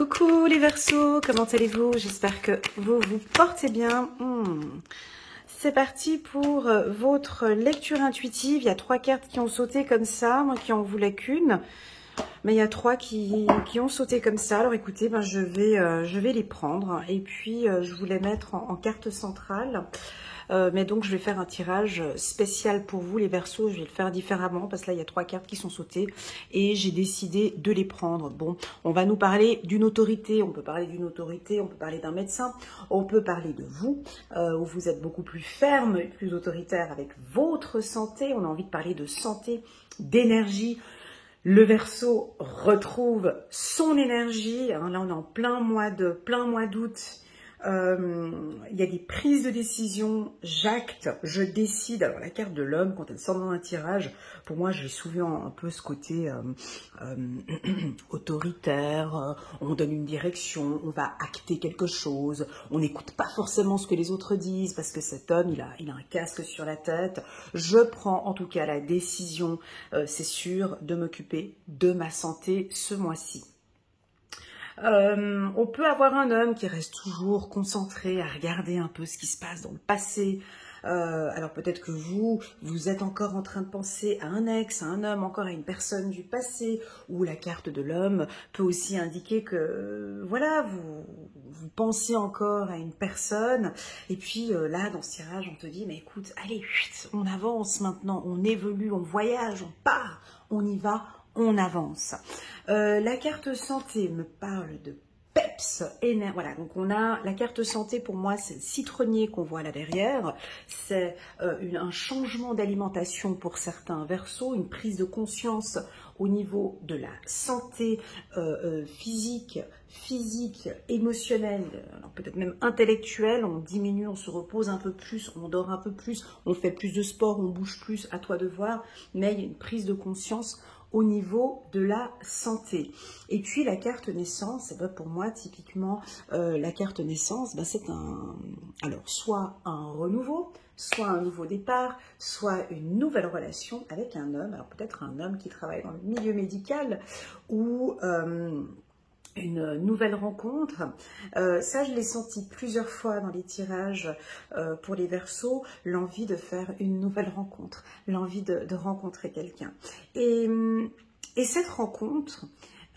Coucou les Verseaux, comment allez-vous? J'espère que vous vous portez bien. C'est parti pour votre lecture intuitive. Il y a 3 cartes qui ont sauté comme ça, moi qui en voulais qu'une. Mais il y a 3 qui ont sauté comme ça. Alors écoutez, je vais les prendre. Et puis je vous les mettre en carte centrale. Mais donc je vais faire un tirage spécial pour vous les Verseaux, je vais le faire différemment parce que là il y a 3 cartes qui sont sautées et j'ai décidé de les prendre. Bon, on va nous parler d'une autorité, on peut parler d'une autorité, on peut parler d'un médecin, on peut parler de vous, où vous êtes beaucoup plus ferme, plus autoritaire avec votre santé, on a envie de parler de santé, d'énergie. Le Verseau retrouve son énergie, là on est en plein mois d'août. Il y a des prises de décision, j'acte, je décide. Alors la carte de l'homme, quand elle sort dans un tirage, pour moi j'ai souvent un peu ce côté autoritaire, on donne une direction, on va acter quelque chose, on n'écoute pas forcément ce que les autres disent parce que cet homme il a un casque sur la tête. Je prends en tout cas la décision, c'est sûr, de m'occuper de ma santé ce mois-ci. On peut avoir un homme qui reste toujours concentré à regarder un peu ce qui se passe dans le passé. Alors peut-être que vous êtes encore en train de penser à un ex, à un homme, encore à une personne du passé, ou la carte de l'homme peut aussi indiquer que voilà, vous pensez encore à une personne, et puis là dans ce tirage on te dit mais écoute, allez, on avance maintenant, on évolue, on voyage, on part, on y va, on avance. La carte santé me parle de peps, voilà, donc on a la carte santé, pour moi c'est le citronnier qu'on voit là derrière, c'est un changement d'alimentation pour certains Verseaux, une prise de conscience au niveau de la santé physique, émotionnelle, peut-être même intellectuelle. On diminue, on se repose un peu plus, on dort un peu plus, on fait plus de sport, on bouge plus, à toi de voir, mais il y a une prise de conscience au niveau de la santé. Et puis la carte naissance, pour moi typiquement la carte naissance, c'est soit un renouveau, soit un nouveau départ, soit une nouvelle relation avec un homme. Alors peut-être un homme qui travaille dans le milieu médical ou une nouvelle rencontre. Ça, je l'ai senti plusieurs fois dans les tirages pour les Verseaux, l'envie de faire une nouvelle rencontre, l'envie de rencontrer quelqu'un. Et cette rencontre,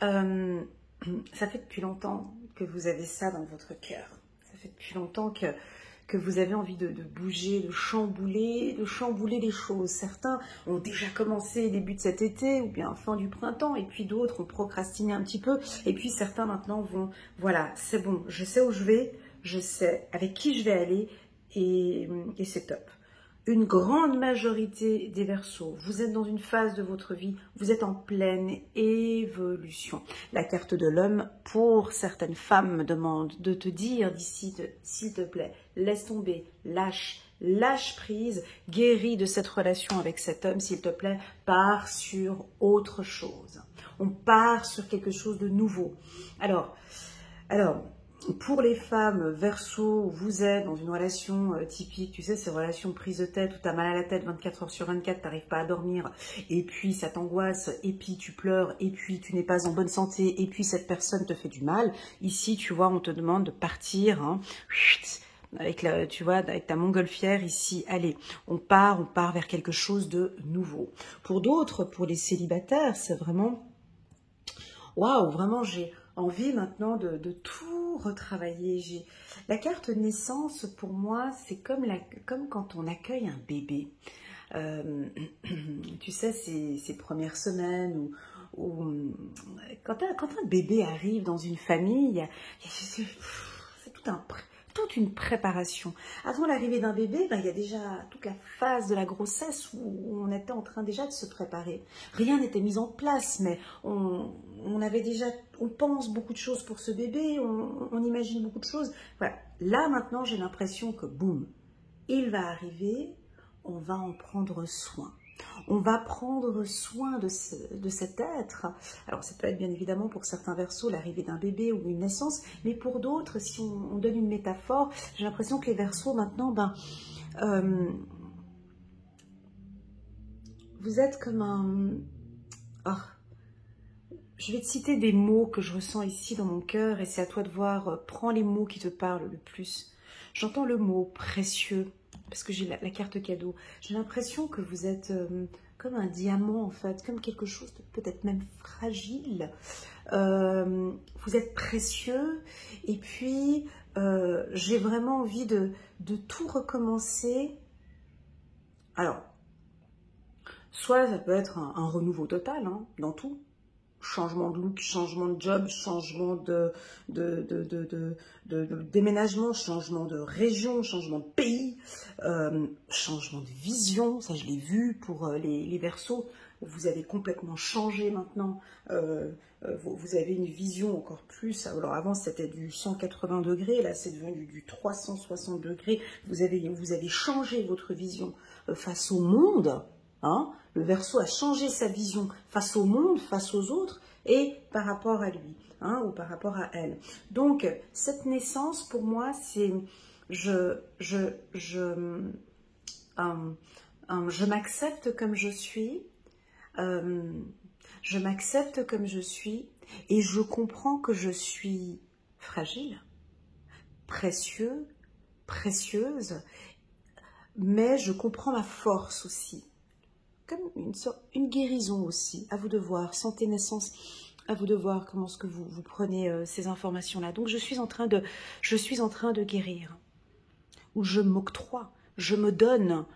ça fait depuis longtemps que vous avez ça dans votre cœur. Ça fait depuis longtemps que vous avez envie de bouger, de chambouler les choses. Certains ont déjà commencé début de cet été ou bien fin du printemps, et puis d'autres ont procrastiné un petit peu, et puis certains maintenant vont, voilà, c'est bon, je sais où je vais, je sais avec qui je vais aller, et c'est top. Une grande majorité des Verseaux, vous êtes dans une phase de votre vie, vous êtes en pleine évolution. La carte de l'homme, pour certaines femmes, me demande de te dire d'ici, s'il te plaît, laisse tomber, lâche prise, guéris de cette relation avec cet homme, s'il te plaît, pars sur autre chose. On part sur quelque chose de nouveau. Alors, pour les femmes Verseaux, vous êtes dans une relation typique, tu sais, ces relations prises de tête où tu as mal à la tête 24 heures sur 24, tu n'arrives pas à dormir, et puis ça t'angoisse, et puis tu pleures, et puis tu n'es pas en bonne santé, et puis cette personne te fait du mal. Ici, tu vois, on te demande de partir, avec tu vois, avec ta montgolfière ici, allez, on part vers quelque chose de nouveau. Pour d'autres, pour les célibataires, c'est vraiment, waouh, vraiment j'ai envie maintenant de tout retravailler. La carte naissance, pour moi, c'est comme quand on accueille un bébé. Tu sais, ces premières semaines où quand un bébé arrive dans une famille, c'est toute une préparation. Avant l'arrivée d'un bébé, il y a déjà toute la phase de la grossesse où on était en train déjà de se préparer. Rien n'était mis en place, mais on pense beaucoup de choses pour ce bébé, on imagine beaucoup de choses. Voilà. Là, maintenant, j'ai l'impression que, boum, il va arriver, on va en prendre soin. On va prendre soin de cet être. Alors, ça peut être bien évidemment pour certains Verseaux l'arrivée d'un bébé ou une naissance, mais pour d'autres, si on donne une métaphore, j'ai l'impression que les Verseaux maintenant, vous êtes comme un... je vais te citer des mots que je ressens ici dans mon cœur et c'est à toi de voir, prends les mots qui te parlent le plus. J'entends le mot précieux, parce que j'ai la carte cadeau. J'ai l'impression que vous êtes comme un diamant en fait, comme quelque chose de peut-être même fragile. Vous êtes précieux et puis j'ai vraiment envie de tout recommencer. Alors, soit ça peut être un renouveau total hein, dans tout. Changement de look, changement de job, changement de déménagement, changement de région, changement de pays, changement de vision. Ça, je l'ai vu pour les Verseaux. Vous avez complètement changé maintenant. Vous avez une vision encore plus. Alors avant, c'était du 180 degrés. Là, c'est devenu du 360 degrés. Vous avez changé votre vision face au monde. Hein, le Verseau a changé sa vision face au monde, face aux autres et par rapport à lui hein, ou par rapport à elle. Donc, cette naissance, pour moi, c'est je m'accepte comme je suis, je m'accepte comme je suis et je comprends que je suis fragile, précieux, précieuse, mais je comprends ma force aussi. Comme une guérison aussi, à vous de voir, santé, naissance, à vous de voir comment est-ce que vous prenez ces informations-là. Donc je suis en train de guérir, ou je m'octroie, je me donne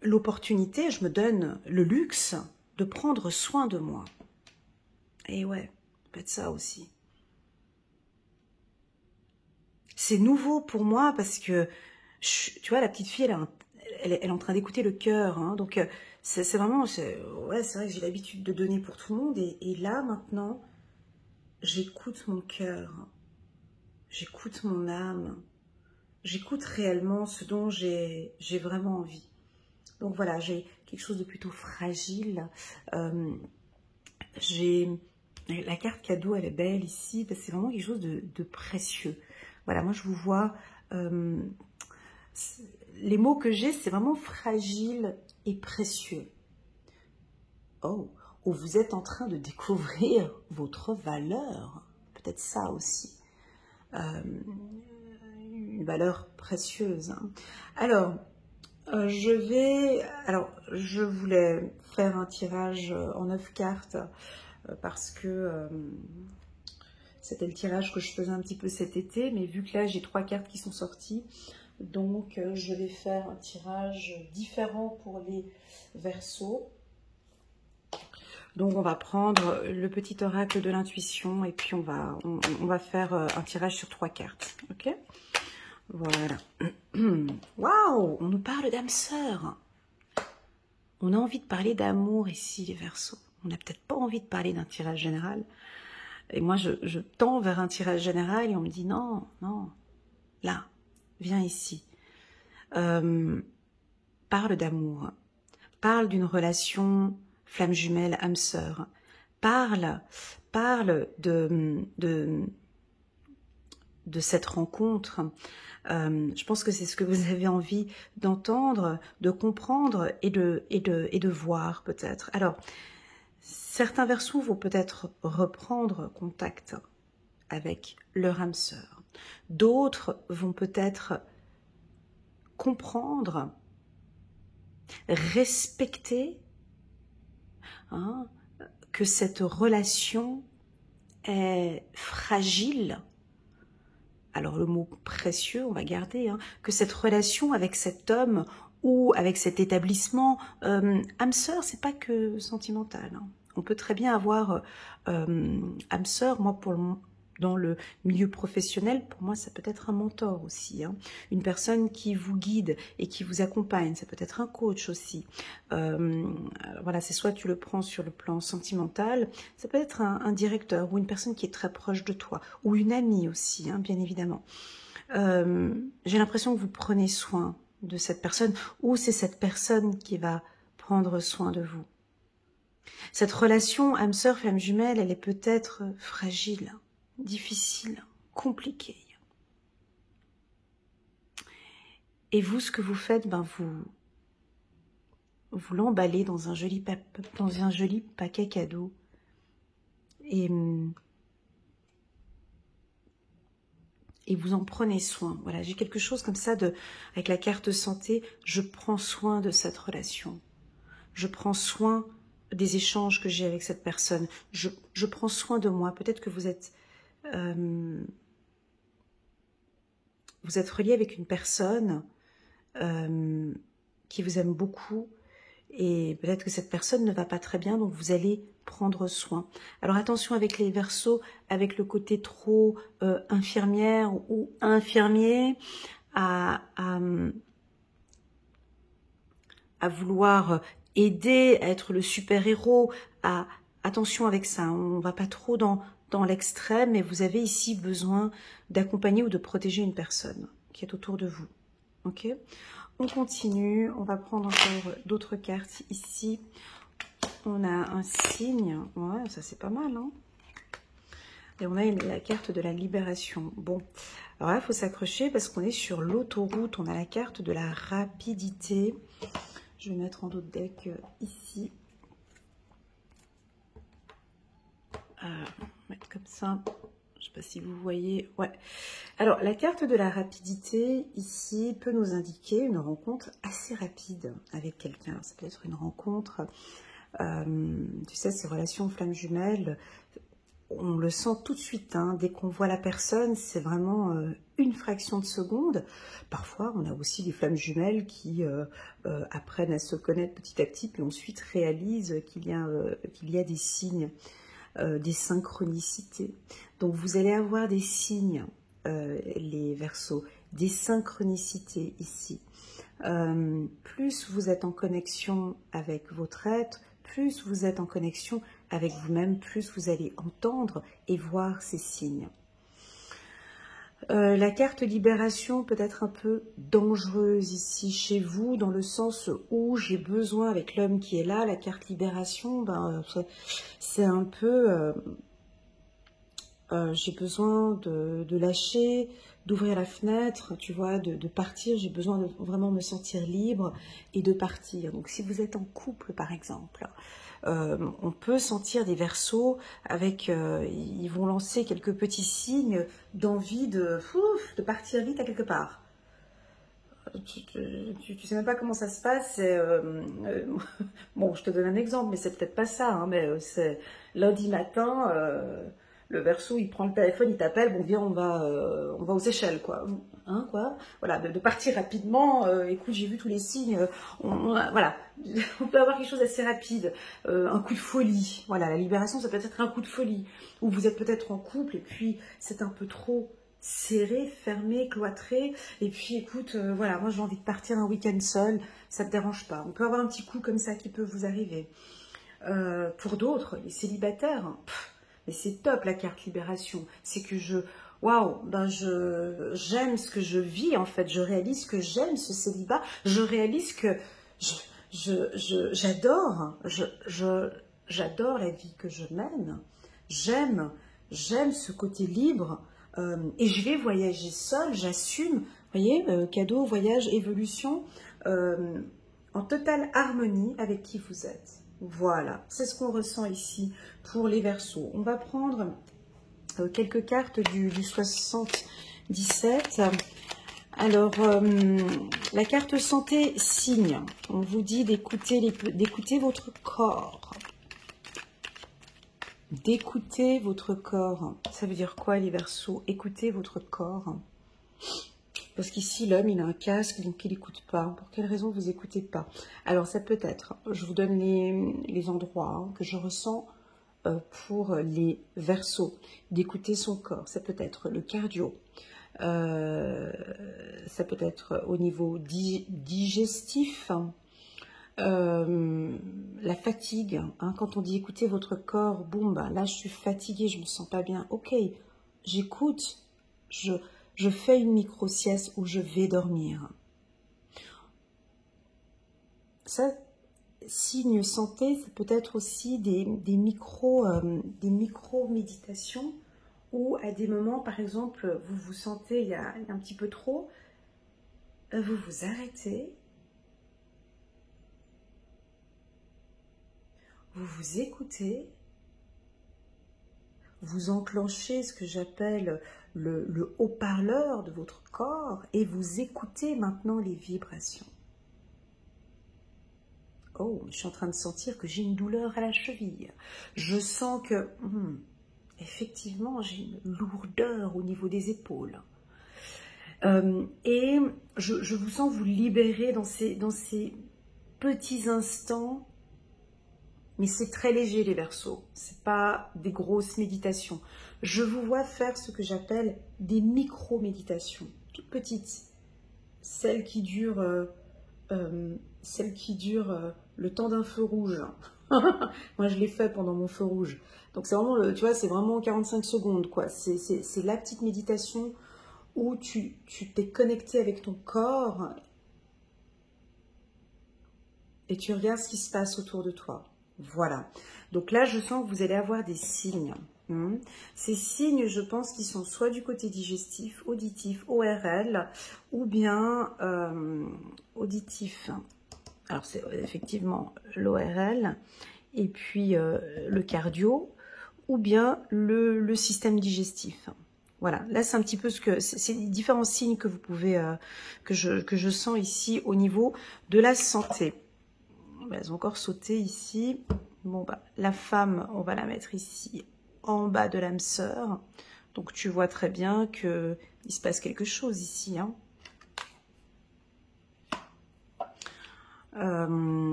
l'opportunité, je me donne le luxe de prendre soin de moi. Et ouais, peut-être ça aussi. C'est nouveau pour moi parce que, tu vois, la petite fille, elle est en train d'écouter le cœur. Hein, donc, c'est vraiment... Ouais, c'est vrai que j'ai l'habitude de donner pour tout le monde. Et là, maintenant, j'écoute mon cœur. J'écoute mon âme. J'écoute réellement ce dont j'ai vraiment envie. Donc voilà, j'ai quelque chose de plutôt fragile. La carte cadeau, elle est belle ici. C'est vraiment quelque chose de précieux. Voilà, moi je vous vois... les mots que j'ai, c'est vraiment fragile et précieux. Oh, vous êtes en train de découvrir votre valeur. Peut-être ça aussi. Une valeur précieuse. Hein. Alors, je voulais faire un tirage en 9 cartes parce que c'était le tirage que je faisais un petit peu cet été, mais vu que là j'ai 3 cartes qui sont sorties, donc je vais faire un tirage différent pour les Verseaux. Donc on va prendre le petit oracle de l'intuition et puis on va faire un tirage sur 3 cartes, ok? Voilà. Waouh, on nous parle d'âme sœur. On a envie de parler d'amour ici, les Verseaux. On n'a peut-être pas envie de parler d'un tirage général. Et moi, je tends vers un tirage général et on me dit non, non, là, viens ici. Parle d'amour. Parle d'une relation flamme jumelle, âme sœur. Parle de cette rencontre. Je pense que c'est ce que vous avez envie d'entendre, de comprendre et de voir peut-être. Alors, certains Verseaux vont peut-être reprendre contact avec leur âme sœur. D'autres vont peut-être comprendre, respecter hein, que cette relation est fragile. Alors le mot précieux, on va garder, hein, que cette relation avec cet homme ou avec cet établissement, âme sœur, c'est pas que sentimental. Hein. On peut très bien avoir âme sœur, moi dans le milieu professionnel, pour moi ça peut être un mentor aussi, hein. Une personne qui vous guide et qui vous accompagne, ça peut être un coach aussi. Voilà, c'est soit tu le prends sur le plan sentimental, ça peut être un directeur ou une personne qui est très proche de toi, ou une amie aussi, hein, bien évidemment. J'ai l'impression que vous prenez soin de cette personne, ou c'est cette personne qui va prendre soin de vous. Cette relation âme sœur, flamme jumelle, elle est peut-être fragile, difficile, compliquée. Et vous, ce que vous faites, ben vous l'emballez dans un joli paquet cadeau. Et vous en prenez soin. Voilà, j'ai quelque chose comme ça avec la carte santé, je prends soin de cette relation. Je prends soin des échanges que j'ai avec cette personne. Je prends soin de moi. Peut-être que vous êtes relié avec une personne qui vous aime beaucoup et peut-être que cette personne ne va pas très bien, donc vous allez prendre soin. Alors attention avec les Verseaux, avec le côté trop infirmière ou infirmier à vouloir aider, à être le super-héros. Attention avec ça, on ne va pas trop dans l'extrême, mais vous avez ici besoin d'accompagner ou de protéger une personne qui est autour de vous. Ok ? On continue, on va prendre encore d'autres cartes ici. On a un signe, ouais, ça c'est pas mal, hein. Et on a la carte de la libération. Bon, alors là, il faut s'accrocher parce qu'on est sur l'autoroute. On a la carte de la rapidité. Je vais mettre en d'autres deck ici. Mettre comme ça. Je ne sais pas si vous voyez. Ouais. Alors, la carte de la rapidité, ici, peut nous indiquer une rencontre assez rapide avec quelqu'un. Ça peut être une rencontre, tu sais, ces relations flammes jumelles, on le sent tout de suite, hein, dès qu'on voit la personne, c'est vraiment une fraction de seconde. Parfois, on a aussi des flammes jumelles qui apprennent à se connaître petit à petit, puis ensuite réalisent qu'il y a des signes, des synchronicités. Donc, vous allez avoir des signes, les Verseaux, des synchronicités ici. Plus vous êtes en connexion avec votre être, plus vous êtes en connexion avec vous-même, plus vous allez entendre et voir ces signes. La carte libération peut être un peu dangereuse ici chez vous, dans le sens où j'ai besoin, avec l'homme qui est là, la carte libération, ben, c'est un peu... j'ai besoin de lâcher, d'ouvrir la fenêtre, tu vois, de partir. J'ai besoin de vraiment me sentir libre et de partir. Donc, si vous êtes en couple, par exemple, on peut sentir des Verseaux avec, ils vont lancer quelques petits signes d'envie de partir vite à quelque part. Tu sais même pas comment ça se passe. Bon, je te donne un exemple, mais c'est peut-être pas ça. Hein, mais c'est lundi matin. Le Verseau, il prend le téléphone, il t'appelle, bon viens, on va aux Seychelles, quoi. Hein, quoi. Voilà, de partir rapidement. Écoute, j'ai vu tous les signes. Voilà, on peut avoir quelque chose d'assez rapide. Un coup de folie. Voilà, la libération, ça peut être un coup de folie. Ou vous êtes peut-être en couple et puis c'est un peu trop serré, fermé, cloîtré. Et puis écoute, voilà, moi j'ai envie de partir un week-end seul. Ça te dérange pas. On peut avoir un petit coup comme ça qui peut vous arriver. Pour d'autres, les célibataires, mais c'est top la carte libération. C'est que waouh, ben j'aime ce que je vis en fait. Je réalise que j'aime ce célibat. Je réalise que j'adore la vie que je mène. J'aime ce côté libre et je vais voyager seule. J'assume. Vous voyez, cadeau, voyage, évolution, en totale harmonie avec qui vous êtes. Voilà, c'est ce qu'on ressent ici pour les Verseaux. On va prendre quelques cartes du 77. Alors, la carte santé, signe. On vous dit d'écouter votre corps. D'écouter votre corps. Ça veut dire quoi, les Verseaux? Écoutez votre corps. Parce qu'ici, l'homme, il a un casque, donc il n'écoute pas. Pour quelle raison vous n'écoutez pas? Alors, ça peut être, je vous donne les endroits que je ressens pour les Verseaux. D'écouter son corps. Ça peut être le cardio. Ça peut être au niveau digestif. La fatigue. Hein, quand on dit écoutez votre corps, boum, ben là, je suis fatiguée, je me sens pas bien. Ok, j'écoute, je fais une micro-sieste où je vais dormir. Ça, signe santé, ça peut être aussi des micro-méditations où à des moments, par exemple, vous vous sentez, il y a un petit peu trop, vous vous arrêtez vous vous écoutez, vous enclenchez ce que j'appelle le haut-parleur de votre corps et vous écoutez maintenant les vibrations. Oh, je suis en train de sentir que j'ai une douleur à la cheville. Je sens que, effectivement, j'ai une lourdeur au niveau des épaules. Et je vous sens vous libérer dans ces petits instants, mais c'est très léger les Verseaux, c'est pas des grosses méditations. Je vous vois faire ce que j'appelle des micro-méditations, toutes petites, celles qui durent le temps d'un feu rouge. Moi, je l'ai fait pendant mon feu rouge. Donc, c'est vraiment, tu vois, c'est vraiment 45 secondes, quoi. C'est la petite méditation où tu t'es connecté avec ton corps et tu regardes ce qui se passe autour de toi. Voilà. Donc là, je sens que vous allez avoir des signes. Ces signes, je pense qu'ils sont soit du côté digestif, auditif, ORL, ou bien auditif. Alors, c'est effectivement l'ORL, et puis le cardio, ou bien le système digestif. Voilà, là c'est un petit peu ce que c'est les différents signes que vous pouvez que je sens ici au niveau de la santé. Elles ont encore sauté ici. Bon bah la femme, on va la mettre ici en bas de l'âme sœur. Donc tu vois très bien que il se passe quelque chose ici. Hein.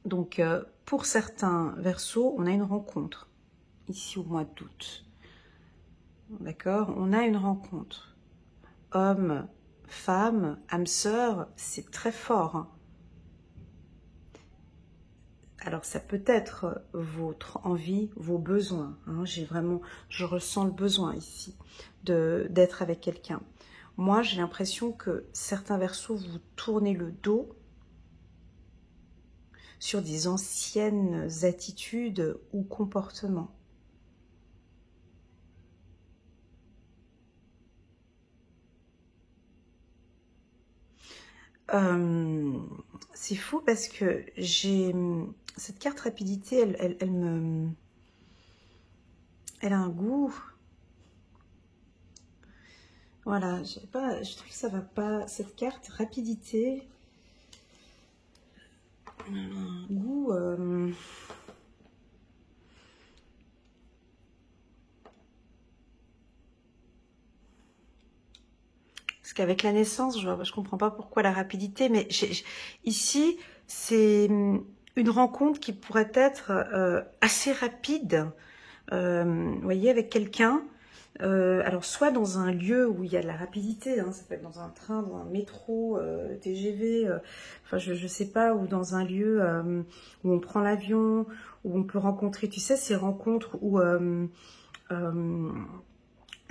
Donc pour certains Verseaux, on a une rencontre ici au mois d'août. D'accord, on a une rencontre. Homme, femme, âme sœur, c'est très fort. Hein. Alors, ça peut être votre envie, vos besoins. Hein. Je ressens le besoin ici d'être avec quelqu'un. Moi, j'ai l'impression que certains Verseaux vous tournez le dos sur des anciennes attitudes ou comportements. C'est fou parce que j'ai cette carte rapidité, elle a un goût. Voilà, je trouve que ça va pas. Cette carte rapidité, un goût. Parce qu'avec la naissance, je comprends pas pourquoi la rapidité, mais ici, c'est une rencontre qui pourrait être assez rapide, vous voyez, avec quelqu'un. Alors, soit dans un lieu où il y a de la rapidité, hein, ça peut être dans un train, dans un métro, TGV, enfin, je sais pas, ou dans un lieu où on prend l'avion, où on peut rencontrer, tu sais, ces rencontres où...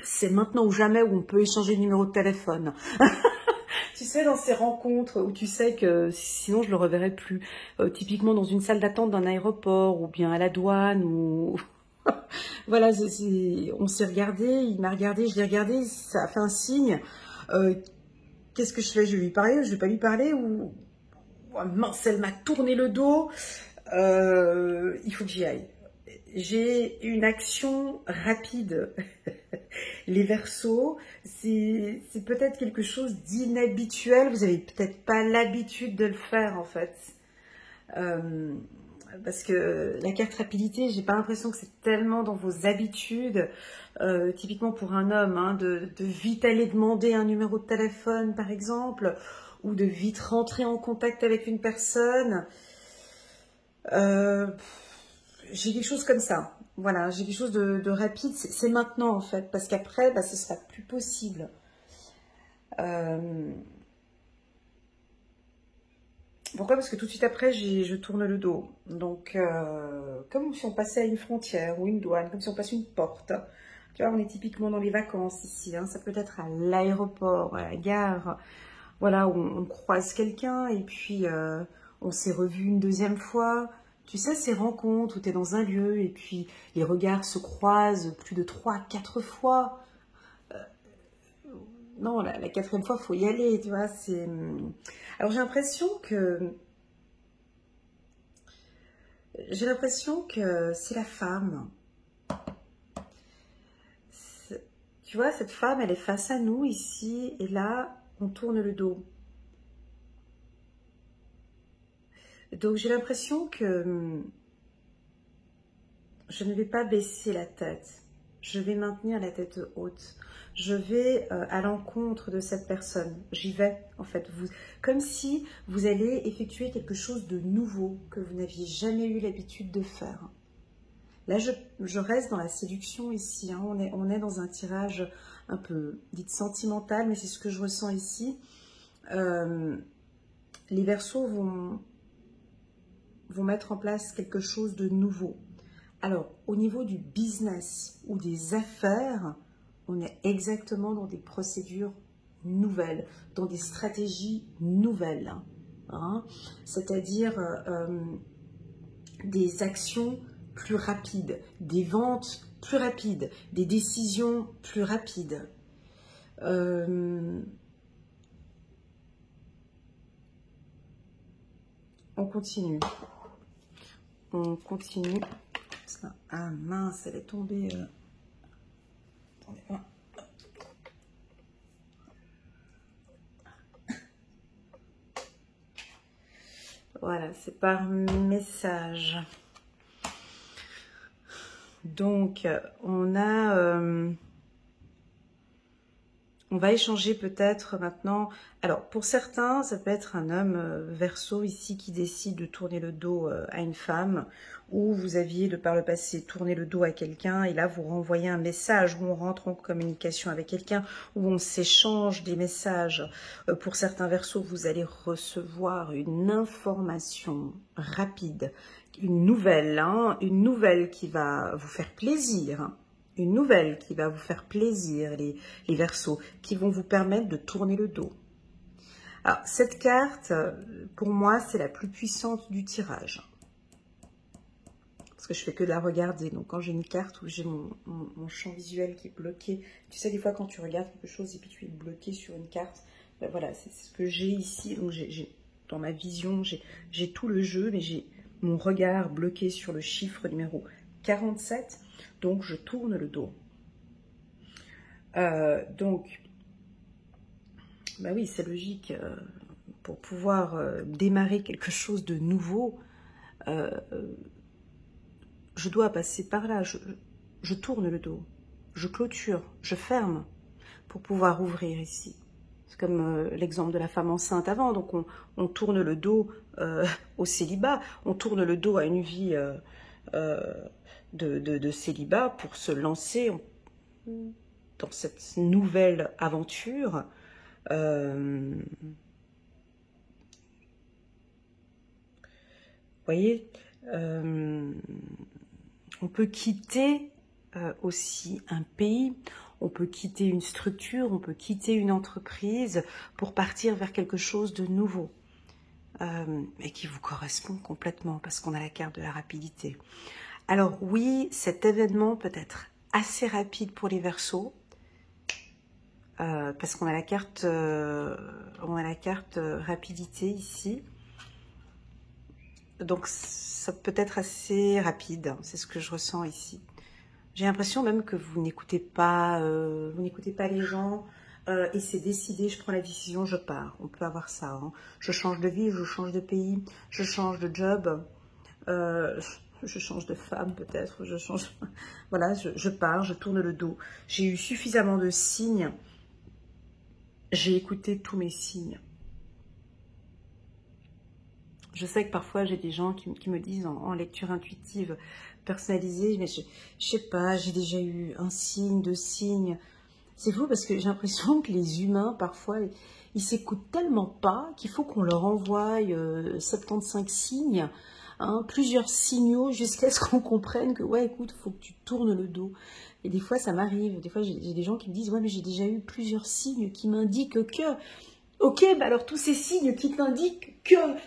c'est maintenant ou jamais où on peut échanger le numéro de téléphone. Tu sais, dans ces rencontres où tu sais que sinon je le reverrai plus. Typiquement dans une salle d'attente d'un aéroport ou bien à la douane ou... voilà, on s'est regardé, il m'a regardé, je l'ai regardé, ça a fait un signe. Qu'est-ce que je fais? Je vais lui parler ou je vais pas lui parler ou... Oh, mince, elle m'a tourné le dos. Il faut que j'y aille. J'ai une action rapide. Les Verseaux, c'est peut-être quelque chose d'inhabituel. Vous n'avez peut-être pas l'habitude de le faire en fait. Parce que la carte rapidité, j'ai pas l'impression que c'est tellement dans vos habitudes. Typiquement pour un homme, hein, de vite aller demander un numéro de téléphone par exemple, ou de vite rentrer en contact avec une personne. J'ai quelque chose comme ça. Voilà, j'ai quelque chose de rapide. C'est maintenant, en fait, parce qu'après, bah, ce sera plus possible. Pourquoi? Parce que tout de suite après, je tourne le dos. Donc, comme si on passait à une frontière ou une douane, comme si on passait une porte. Tu vois, on est typiquement dans les vacances ici. Hein. Ça peut être à l'aéroport, à la gare. Voilà, où on croise quelqu'un et puis on s'est revu une deuxième fois. Tu sais, ces rencontres où tu es dans un lieu et puis les regards se croisent plus de 3, 4 fois. Non, la quatrième fois, il faut y aller, tu vois. Alors j'ai l'impression que J'ai l'impression que c'est la femme. Tu vois, cette femme, elle est face à nous ici, et là, on tourne le dos. Donc, j'ai l'impression que je ne vais pas baisser la tête. Je vais maintenir la tête haute. Je vais à l'encontre de cette personne. J'y vais, en fait. Comme si vous allez effectuer quelque chose de nouveau que vous n'aviez jamais eu l'habitude de faire. Là, je reste dans la séduction ici. Hein. On est dans un tirage un peu dit sentimental, mais c'est ce que je ressens ici. Les Verseaux vont mettre en place quelque chose de nouveau. Alors, au niveau du business ou des affaires, on est exactement dans des procédures nouvelles, dans des stratégies nouvelles. Hein. C'est-à-dire des actions plus rapides, des ventes plus rapides, des décisions plus rapides. On continue. On continue. Ah mince, elle est tombée. Attendez. Voilà, c'est par message. Donc, on va échanger peut-être maintenant. Alors, pour certains, ça peut être un homme Verseau ici qui décide de tourner le dos à une femme, ou vous aviez de par le passé tourné le dos à quelqu'un et là vous renvoyez un message, où on rentre en communication avec quelqu'un, où on s'échange des messages. Pour certains Verseaux, vous allez recevoir une information rapide, une nouvelle qui va vous faire plaisir. Une nouvelle qui va vous faire plaisir, les Verseaux, qui vont vous permettre de tourner le dos. Alors, cette carte, pour moi, c'est la plus puissante du tirage. Parce que je fais que de la regarder. Donc, quand j'ai une carte où j'ai mon champ visuel qui est bloqué, tu sais, des fois, quand tu regardes quelque chose et puis tu es bloqué sur une carte, ben voilà, c'est ce que j'ai ici. Donc, dans ma vision, j'ai tout le jeu, mais j'ai mon regard bloqué sur le chiffre numéro 47. Donc, je tourne le dos. Donc, bah oui, c'est logique. Pour pouvoir démarrer quelque chose de nouveau, je dois passer par là. Je tourne le dos. Je clôture. Je ferme pour pouvoir ouvrir ici. C'est comme l'exemple de la femme enceinte avant. Donc, on tourne le dos au célibat. On tourne le dos à une vie... de célibat pour se lancer dans cette nouvelle aventure. Vous voyez, on peut quitter aussi un pays, on peut quitter une structure, on peut quitter une entreprise pour partir vers quelque chose de nouveau. Et qui vous correspond complètement parce qu'on a la carte de la rapidité. Alors oui, cet événement peut être assez rapide pour les Verseaux parce qu'on a la carte, rapidité ici. Donc ça peut être assez rapide, c'est ce que je ressens ici. J'ai l'impression même que vous n'écoutez pas, les gens. Et c'est décidé, je prends la décision, je pars. On peut avoir ça. Hein. Je change de vie, je change de pays, je change de job, je change de femme peut-être, je change... Voilà, je pars, je tourne le dos. J'ai eu suffisamment de signes. J'ai écouté tous mes signes. Je sais que parfois j'ai des gens qui me disent en lecture intuitive, personnalisée, mais je sais pas, j'ai déjà eu un signe, 2 signes... C'est fou parce que j'ai l'impression que les humains, parfois, ils s'écoutent tellement pas qu'il faut qu'on leur envoie 75 signes, hein, plusieurs signaux jusqu'à ce qu'on comprenne que, ouais, écoute, il faut que tu tournes le dos. Et des fois, ça m'arrive. Des fois, j'ai des gens qui me disent, ouais, mais j'ai déjà eu plusieurs signes qui m'indiquent que... Ok, bah alors tous ces signes qui t'indiquent que...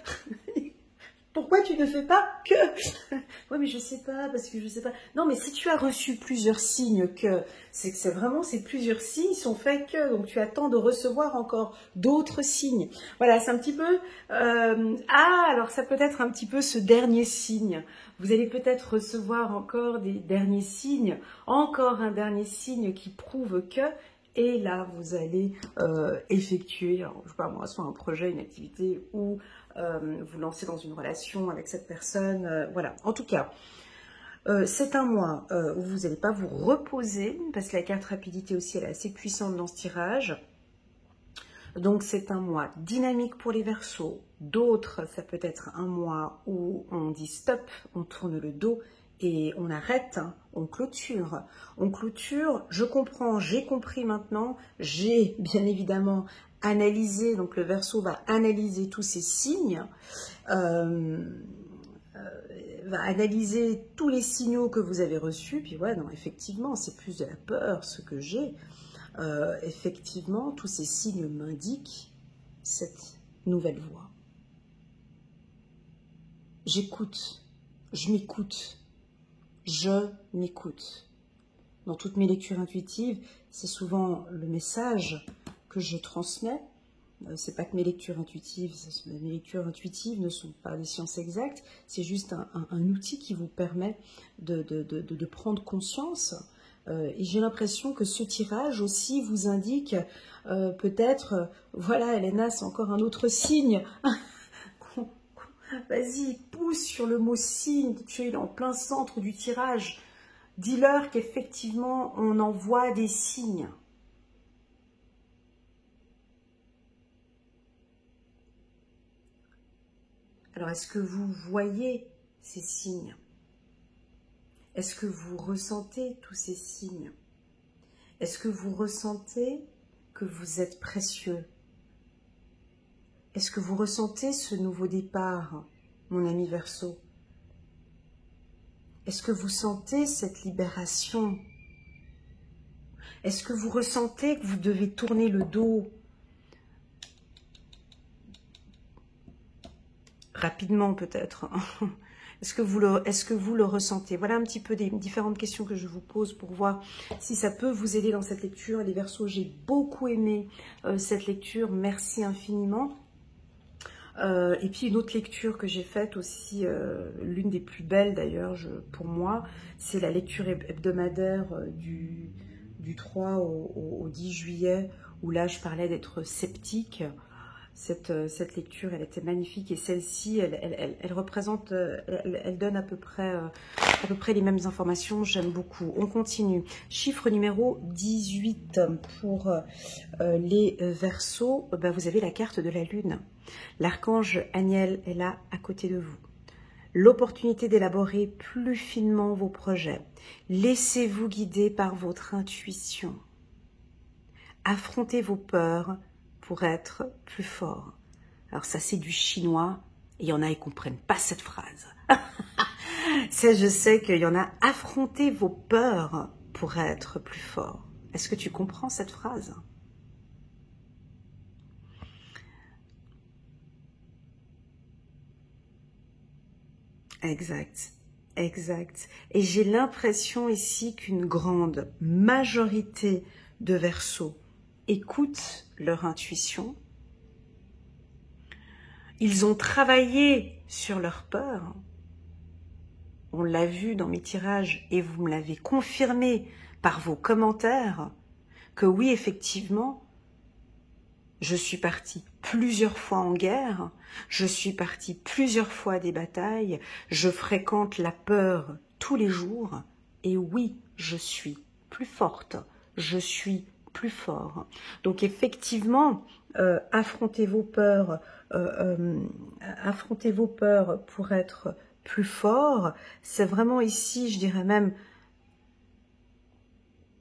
Pourquoi tu ne fais pas que? Oui, mais je sais pas, parce que je sais pas. Non, mais si tu as reçu plusieurs signes que, c'est que c'est vraiment ces plusieurs signes sont faits que, donc tu attends de recevoir encore d'autres signes. Voilà, c'est un petit peu, alors ça peut être un petit peu ce dernier signe. Vous allez peut-être recevoir encore des derniers signes, encore un dernier signe qui prouve que, et là, vous allez effectuer, alors, je sais pas moi, soit un projet, une activité, ou vous lancer dans une relation avec cette personne. Voilà, en tout cas, c'est un mois où vous n'allez pas vous reposer, parce que la carte rapidité aussi, elle est assez puissante dans ce tirage. Donc c'est un mois dynamique pour les Verseaux. D'autres, ça peut être un mois où on dit stop, on tourne le dos et on arrête, hein, on clôture. On clôture, je comprends, j'ai compris maintenant, j'ai bien évidemment analysé, donc le Verseau va analyser tous ces signes, va analyser tous les signaux que vous avez reçus, puis ouais, non, effectivement, c'est plus de la peur, ce que j'ai. Effectivement, tous ces signes m'indiquent cette nouvelle voie. J'écoute, je m'écoute, je m'écoute. Dans toutes mes lectures intuitives, c'est souvent le message que je transmets. C'est pas que mes lectures intuitives ne sont pas des sciences exactes, c'est juste un outil qui vous permet de prendre conscience. Et j'ai l'impression que ce tirage aussi vous indique peut-être, voilà Elena, c'est encore un autre signe. Vas-y, pousse sur le mot signe, tu es en plein centre du tirage. Dis-leur qu'effectivement, on envoie des signes. Alors, est-ce que vous voyez ces signes? Est-ce que vous ressentez tous ces signes? Est-ce que vous ressentez que vous êtes précieux? Est-ce que vous ressentez ce nouveau départ, mon ami Verseau? Est-ce que vous sentez cette libération? Est-ce que vous ressentez que vous devez tourner le dos rapidement peut-être? Est-ce que vous le ressentez? Voilà un petit peu des différentes questions que je vous pose pour voir si ça peut vous aider dans cette lecture. Les Verseaux, j'ai beaucoup aimé cette lecture. Merci infiniment. Et puis une autre lecture que j'ai faite aussi, l'une des plus belles d'ailleurs pour moi, c'est la lecture hebdomadaire du 3 au 10 juillet, où là je parlais d'être sceptique. Cette lecture, elle était magnifique, et celle-ci, elle représente, elle donne à peu près les mêmes informations. J'aime beaucoup. On continue. Chiffre numéro 18 pour les Verseaux. Ben, vous avez la carte de la Lune. L'archange Aniel est là à côté de vous. L'opportunité d'élaborer plus finement vos projets. Laissez-vous guider par votre intuition. Affrontez vos peurs pour être plus fort. Alors ça, c'est du chinois, et il y en a qui ne comprennent pas cette phrase. Ça, je sais qu'il y en a. Affrontez vos peurs pour être plus fort. Est-ce que tu comprends cette phrase? Exact, exact. Et j'ai l'impression ici qu'une grande majorité de Verseaux écoutent leur intuition. Ils ont travaillé sur leur peur. On l'a vu dans mes tirages et vous me l'avez confirmé par vos commentaires que oui, effectivement, je suis partie plusieurs fois en guerre, je suis partie plusieurs fois à des batailles, je fréquente la peur tous les jours et oui, je suis plus forte, je suis plus fort. Donc effectivement, affrontez vos peurs pour être plus fort. C'est vraiment ici, je dirais même,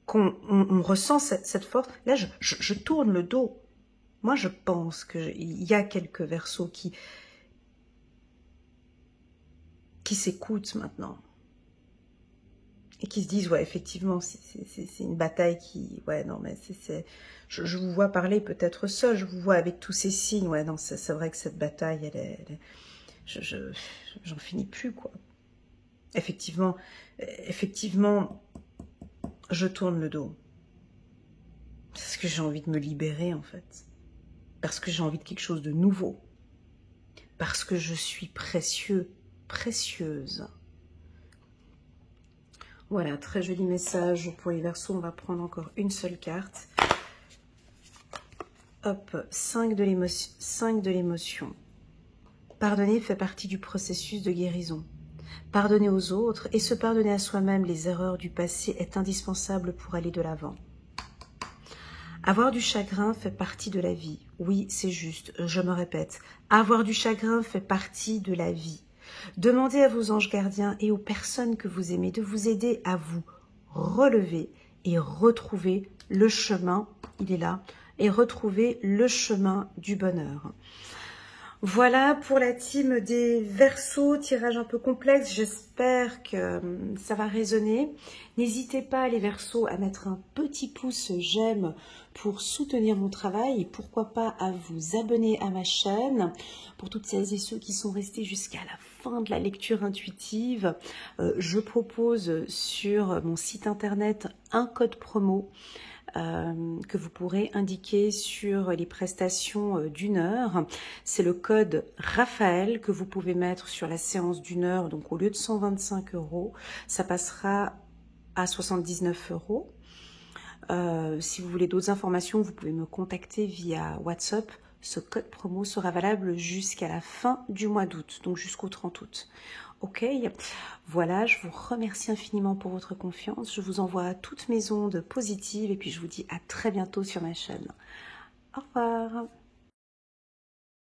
qu'on ressent cette force. Là, je tourne le dos. Moi, je pense qu'il y a quelques Verseaux qui s'écoutent maintenant et qui se disent, ouais, effectivement, c'est une bataille qui, ouais, non, mais je vous vois parler peut-être seul, je vous vois avec tous ces signes, ouais, non, c'est vrai que cette bataille, j'en finis plus, quoi. Effectivement, je tourne le dos. Parce que j'ai envie de me libérer, en fait. Parce que j'ai envie de quelque chose de nouveau. Parce que je suis précieux, précieuse. Voilà, très joli message pour les Verseaux. On va prendre encore une seule carte. Hop, 5 de l'émotion. Pardonner fait partie du processus de guérison. Pardonner aux autres et se pardonner à soi-même les erreurs du passé est indispensable pour aller de l'avant. Avoir du chagrin fait partie de la vie. Oui, c'est juste, je me répète. Avoir du chagrin fait partie de la vie. Demandez à vos anges gardiens et aux personnes que vous aimez de vous aider à vous relever et retrouver le chemin, il est là, et retrouver le chemin du bonheur. Voilà pour la team des Verseaux, tirage un peu complexe, j'espère que ça va résonner. N'hésitez pas les Verseaux à mettre un petit pouce j'aime pour soutenir mon travail et pourquoi pas à vous abonner à ma chaîne. Pour toutes celles et ceux qui sont restés jusqu'à la fin de la lecture intuitive, je propose sur mon site internet un code promo que vous pourrez indiquer sur les prestations d'1 heure. C'est le code Raphaël que vous pouvez mettre sur la séance d'1 heure. Donc au lieu de 125 €, ça passera à 79 €. Si vous voulez d'autres informations, vous pouvez me contacter via WhatsApp. Ce code promo sera valable jusqu'à la fin du mois d'août, donc jusqu'au 30 août. Ok, voilà, je vous remercie infiniment pour votre confiance. Je vous envoie toutes mes ondes positives et puis je vous dis à très bientôt sur ma chaîne. Au revoir.